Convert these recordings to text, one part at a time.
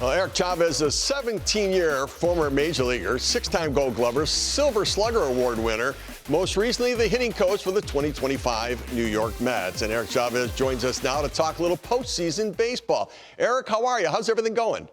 Well, Eric Chavez, a 17-year former major leaguer, 6-time Gold Glover, Silver Slugger Award winner, most recently the hitting coach for the 2025 New York Mets. And Eric Chavez joins us now to talk a little postseason baseball. Eric, how are you? How's everything going?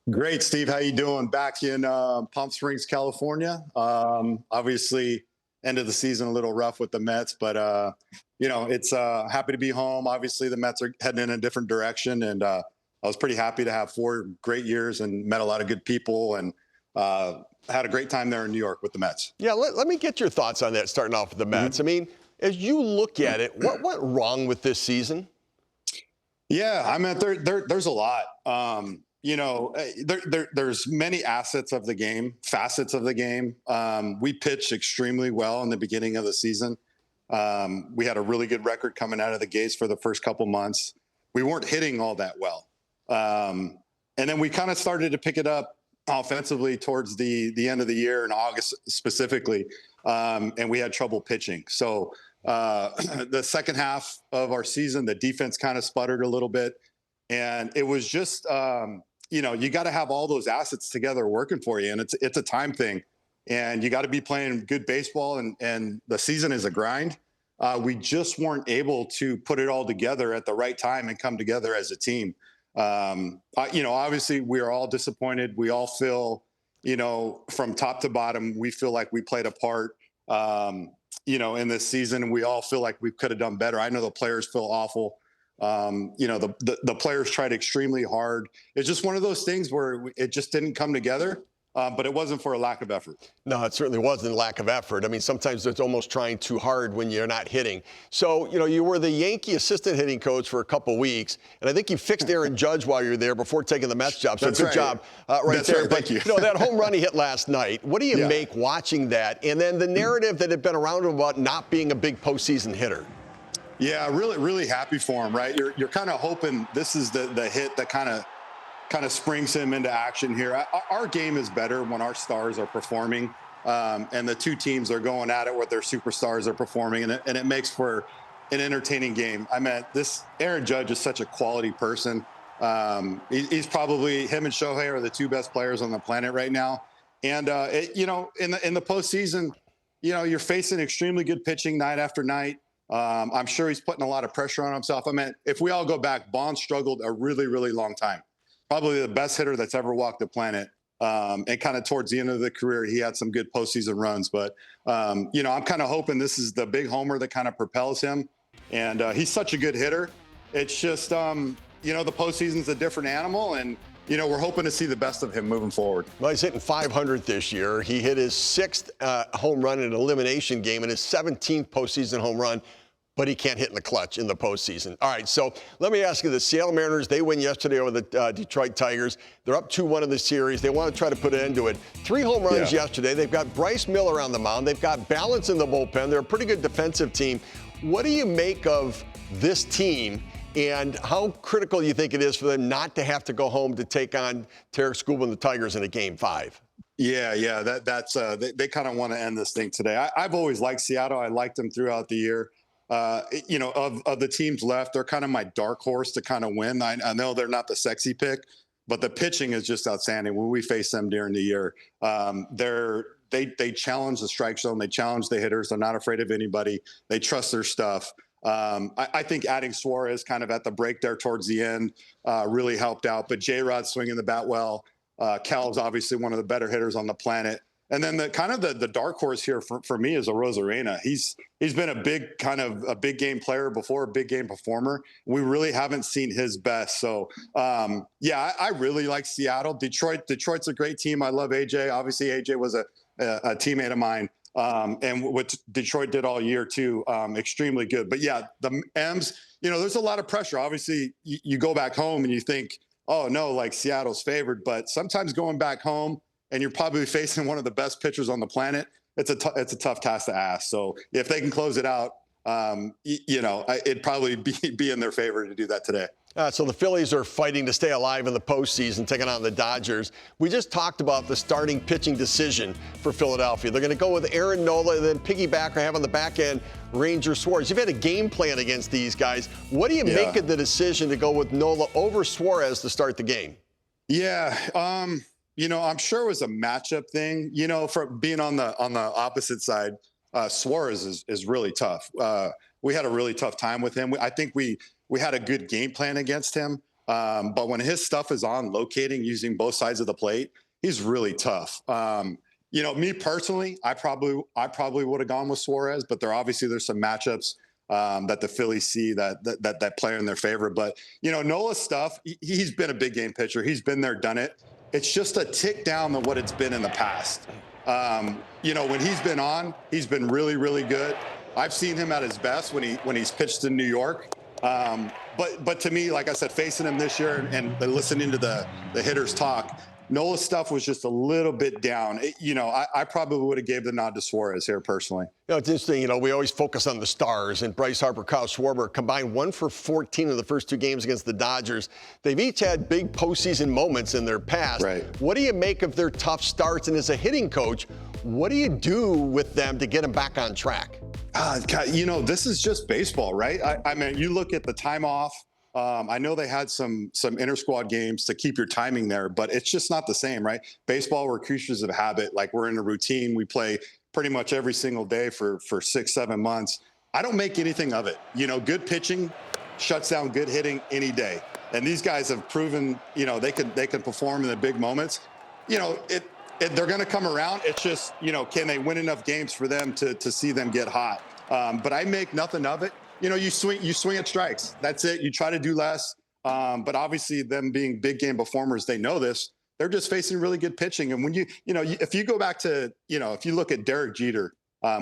Great, Steve. How you doing? Back in Palm Springs, California. Obviously, end of the season a little rough with the Mets, but it's happy to be home. Obviously, the Mets are heading in a different direction, and I was pretty happy to have 4 great years and met a lot of good people and had a great time there in New York with the Mets. Yeah, let me get your thoughts on that, starting off with the Mets. I mean, as you look at it, what went wrong with this season? Yeah, I mean, there's a lot. There's many assets of the game, facets of the game. We pitched extremely well in the beginning of the season. We had a really good record coming out of the gates for the first couple months. We weren't hitting all that well. And then we kind of started to pick it up offensively towards the end of the year in August specifically. And we had trouble pitching. So the second half of our season, the defense kind of sputtered a little bit. And it was just, you got to have all those assets together working for you. And it's a time thing. And you got to be playing good baseball. And the season is a grind. We just weren't able to put it all together at the right time and come together as a team. Obviously we are all disappointed. We all feel, from top to bottom, we feel like we played a part, in this season. We all feel like we could have done better. I know the players feel awful. The players tried extremely hard. It's just one of those things where it just didn't come together. But it wasn't for a lack of effort. No, it certainly wasn't a lack of effort. I mean, sometimes it's almost trying too hard when you're not hitting. So, you were the Yankee assistant hitting coach for a couple weeks, and I think you fixed Aaron Judge while you were there before taking the Mets job. So That's good right. job That's there. Right. But, Thank you. that home run he hit last night, what do you make watching that? And then the narrative that had been around him about not being a big postseason hitter. Yeah, really, really happy for him, right? You're kind of hoping this is the hit that kind of springs him into action here. Our game is better when our stars are performing, and the two teams are going at it with their superstars are performing, and it makes for an entertaining game. I mean, this Aaron Judge is such a quality person. He's probably, him and Shohei are the 2 best players on the planet right now. And in the postseason, you're facing extremely good pitching night after night. I'm sure he's putting a lot of pressure on himself. I mean, if we all go back, Bond struggled a really, really long time. Probably the best hitter that's ever walked the planet. And kind of towards the end of the career, he had some good postseason runs. But, I'm kind of hoping this is the big homer that kind of propels him. And he's such a good hitter. It's just, the postseason's a different animal. And, we're hoping to see the best of him moving forward. Well, he's hitting 500 this year. He hit his 6th home run in an elimination game and his 17th postseason home run. But he can't hit in the clutch in the postseason. All right, so let me ask you, the Seattle Mariners, they win yesterday over the Detroit Tigers. They're up 2-1 in the series. They want to try to put an end to it. 3 home runs yesterday. They've got Bryce Miller on the mound. They've got balance in the bullpen. They're a pretty good defensive team. What do you make of this team, and how critical do you think it is for them not to have to go home to take on Tarek Skubal and the Tigers in a Game 5? Yeah, that's they kind of want to end this thing today. I've always liked Seattle. I liked them throughout the year. Of the teams left, they're kind of my dark horse to kind of win. I know they're not the sexy pick, but the pitching is just outstanding when we face them during the year. They challenge the strike zone. They challenge the hitters. They're not afraid of anybody. They trust their stuff. I think adding Suarez kind of at the break there towards the end really helped out. But J-Rod swinging the bat well. Cal's obviously one of the better hitters on the planet. And then the dark horse here for me is Arozarena. He's been a big game player before, a big game performer. We really haven't seen his best. So I really like Seattle. Detroit's a great team. I love AJ. Obviously, AJ was a teammate of mine. And what Detroit did all year too, extremely good. But yeah, the M's, there's a lot of pressure. Obviously, you go back home and you think, oh no, like Seattle's favored. But sometimes going back home, and you're probably facing one of the best pitchers on the planet, it's a tough task to ask. So if they can close it out, it'd probably be in their favor to do that today. So the Phillies are fighting to stay alive in the postseason, taking on the Dodgers. We just talked about the starting pitching decision for Philadelphia. They're going to go with Aaron Nola and then piggyback or have on the back end Ranger Suarez. You've had a game plan against these guys. What do you make of the decision to go with Nola over Suarez to start the game? Yeah, I'm sure it was a matchup thing. For being on the opposite side, Suarez is really tough. We had a really tough time with him. I think we had a good game plan against him. But when his stuff is on, locating using both sides of the plate, he's really tough. Me personally, I probably would have gone with Suarez, but there's some matchups that the Phillies see that play in their favor. But Nola's stuff, he's been a big game pitcher. He's been there, done it. It's just a tick down than what it's been in the past. When he's been on, he's been really, really good. I've seen him at his best when he's pitched in New York. But to me, like I said, facing him this year and listening to the hitters talk, Nola's stuff was just a little bit down. I probably would have gave the nod to Suarez here personally. It's interesting, we always focus on the stars, and Bryce Harper, Kyle Schwarber combined 1 for 14 in the first 2 games against the Dodgers. They've each had big postseason moments in their past. Right. What do you make of their tough starts? And as a hitting coach, what do you do with them to get them back on track? God, this is just baseball, right? I mean, you look at the time off. I know they had some inter-squad games to keep your timing there, but it's just not the same, right? Baseball, we're creatures of habit. Like, we're in a routine. We play pretty much every single day for 6-7 months. I don't make anything of it. Good pitching shuts down good hitting any day. And these guys have proven, they can perform in the big moments. They're going to come around. It's just, can they win enough games for them to see them get hot? But I make nothing of it. You swing at strikes. That's it. You try to do less. But obviously, them being big game performers, they know this. They're just facing really good pitching. And when if you go back to, if you look at Derek Jeter,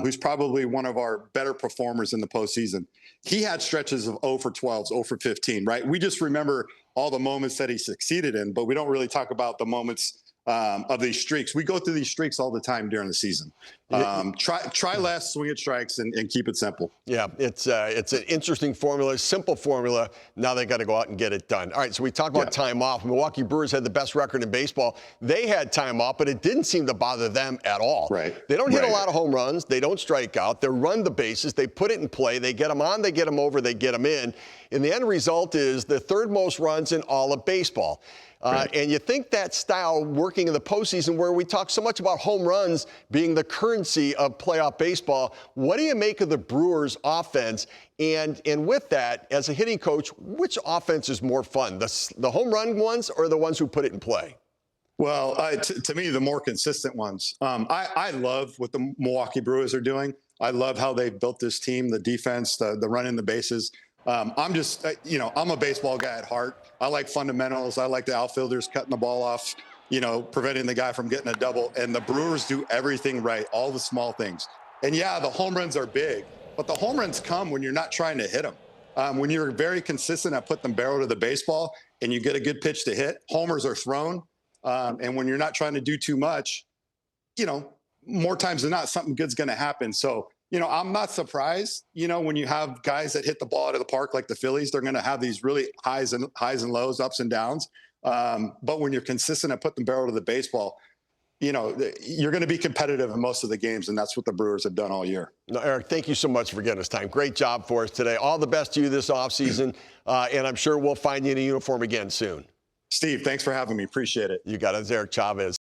who's probably one of our better performers in the postseason, he had stretches of 0 for 12s, 0 for 15, right? We just remember all the moments that he succeeded in, but we don't really talk about the moments of these streaks. We go through these streaks all the time during the season. Try less, swing at strikes, and keep it simple. Yeah, it's an interesting formula, simple formula. Now they got to go out and get it done. All right, so we talked about time off. Milwaukee Brewers had the best record in baseball. They had time off, but it didn't seem to bother them at all. Right. They don't hit a lot of home runs. They don't strike out. They run the bases. They put it in play. They get them on. They get them over. They get them in. And the end result is the 3rd most runs in all of baseball. And you think that style working in the postseason, where we talk so much about home runs being the currency of playoff baseball, what do you make of the Brewers' offense? And with that, as a hitting coach, which offense is more fun, the home run ones or the ones who put it in play? Well, to me, the more consistent ones. I love what the Milwaukee Brewers are doing. I love how they've built this team, the defense, the running the bases. I'm just, I'm a baseball guy at heart. I like fundamentals. I like the outfielders cutting the ball off, preventing the guy from getting a double. And the Brewers do everything right, all the small things. And yeah, the home runs are big, but the home runs come when you're not trying to hit them. When you're very consistent at putting the barrel to the baseball and you get a good pitch to hit, homers are thrown. And when you're not trying to do too much, more times than not, something good's going to happen. So, I'm not surprised, when you have guys that hit the ball out of the park like the Phillies, they're going to have these really highs and lows, ups and downs. But when you're consistent at putting the barrel to the baseball, you're going to be competitive in most of the games, and that's what the Brewers have done all year. No, Eric, thank you so much for getting us time. Great job for us today. All the best to you this offseason, and I'm sure we'll find you in a uniform again soon. Steve, thanks for having me. Appreciate it. You got it. It's Eric Chavez.